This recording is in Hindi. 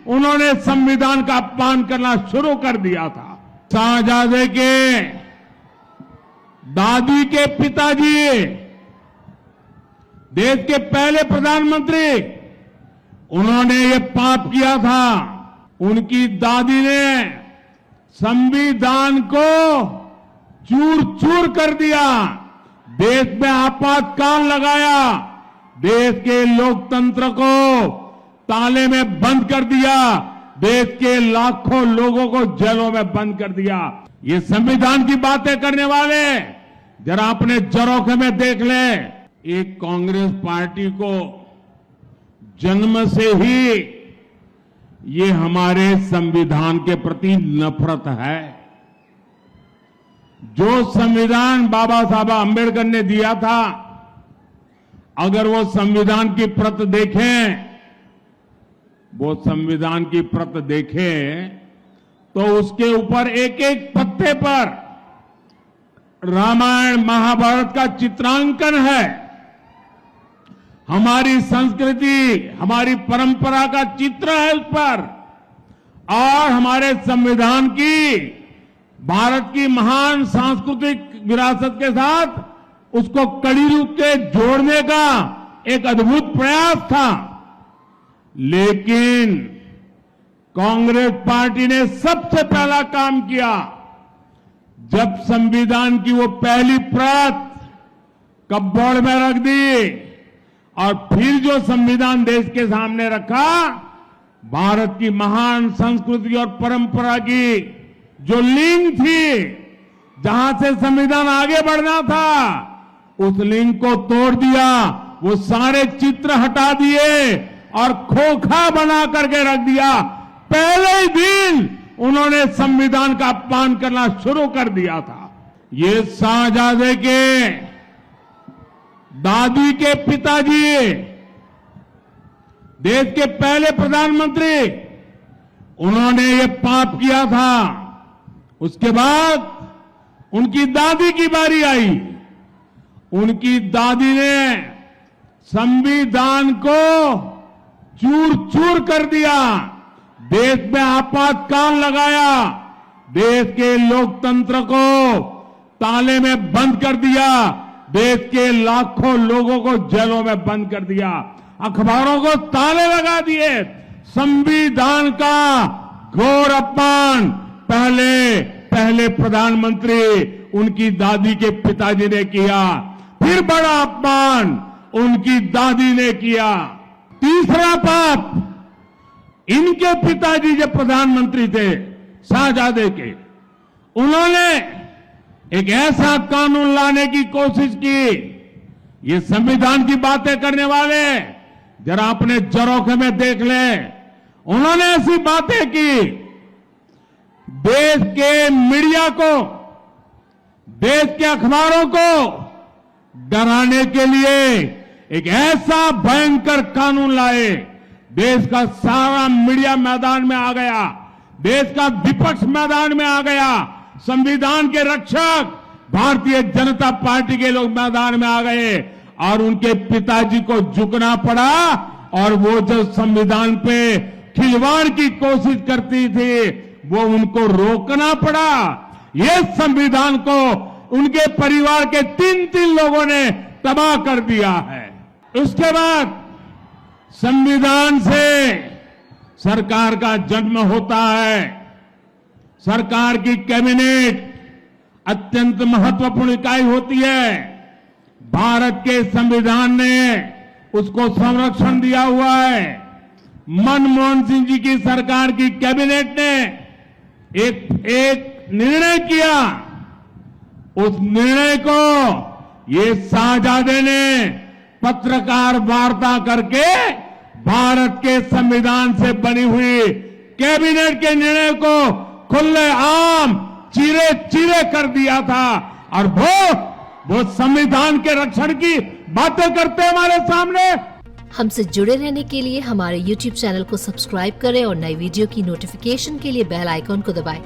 उन्होंने संविधान का अपमान करना शुरू कर दिया था। शाहजादे के दादी के पिताजी, देश के पहले प्रधानमंत्री, उन्होंने ये पाप किया था। उनकी दादी ने संविधान को चूर चूर कर दिया, देश में आपातकाल लगाया, देश के लोकतंत्र को ताले में बंद कर दिया, देश के लाखों लोगों को जेलों में बंद कर दिया। ये संविधान की बातें करने वाले जरा अपने झरोखे में देख ले। एक कांग्रेस पार्टी को जन्म से ही ये हमारे संविधान के प्रति नफरत है। जो संविधान बाबा साहब अम्बेडकर ने दिया था, अगर वो संविधान की प्रत देखें, वो संविधान की प्रत देखें तो उसके ऊपर एक एक पत्ते पर रामायण महाभारत का चित्रांकन है। हमारी संस्कृति, हमारी परंपरा का चित्र है उस पर, और हमारे संविधान की, भारत की महान सांस्कृतिक विरासत के साथ उसको कड़ी रूप से जोड़ने का एक अद्भुत प्रयास था। लेकिन कांग्रेस पार्टी ने सबसे पहला काम किया, जब संविधान की वो पहली प्रत कपबोर्ड में रख दी और फिर जो संविधान देश के सामने रखा, भारत की महान संस्कृति और परंपरा की जो लिंक थी, जहां से संविधान आगे बढ़ना था, उस लिंक को तोड़ दिया, वो सारे चित्र हटा दिए और खोखा बना करके रख दिया। पहले ही दिन उन्होंने संविधान का अपमान करना शुरू कर दिया था। ये शाहजादे के दादी के पिताजी, देश के पहले प्रधानमंत्री, उन्होंने ये पाप किया था। उसके बाद उनकी दादी की बारी आई। उनकी दादी ने संविधान को चूर चूर कर दिया, देश में आपातकाल लगाया, देश के लोकतंत्र को ताले में बंद कर दिया, देश के लाखों लोगों को जेलों में बंद कर दिया, अखबारों को ताले लगा दिए। संविधान का घोर अपमान पहले प्रधानमंत्री उनकी दादी के पिताजी ने किया, फिर बड़ा अपमान उनकी दादी ने किया। तीसरा पाप, इनके पिताजी जब प्रधानमंत्री थे, शाहजादे के, उन्होंने एक ऐसा कानून लाने की कोशिश की। ये संविधान की बातें करने वाले जरा अपने झरोखे में देख ले। उन्होंने ऐसी बातें की, देश के मीडिया को, देश के अखबारों को डराने के लिए एक ऐसा भयंकर कानून लाए। देश का सारा मीडिया मैदान में आ गया, देश का विपक्ष मैदान में आ गया, संविधान के रक्षक भारतीय जनता पार्टी के लोग मैदान में आ गए और उनके पिताजी को झुकना पड़ा और वो जो संविधान पे खिलवाड़ की कोशिश करती थी, वो उनको रोकना पड़ा। ये संविधान को उनके परिवार के 3 लोगों ने तबाह कर दिया है। उसके बाद संविधान से सरकार का जन्म होता है। सरकार की कैबिनेट अत्यंत महत्वपूर्ण इकाई होती है। भारत के संविधान ने उसको संरक्षण दिया हुआ है। मनमोहन सिंह जी की सरकार की कैबिनेट ने एक निर्णय किया। उस निर्णय को ये शाहजादे ने पत्रकार वार्ता करके भारत के संविधान से बनी हुई कैबिनेट के निर्णय को खुलेआम चीरे कर दिया था और वो संविधान के रक्षण की बातें करते हमारे सामने। हमसे जुड़े रहने के लिए हमारे YouTube चैनल को सब्सक्राइब करें और नई वीडियो की नोटिफिकेशन के लिए बेल आइकॉन को दबाएं।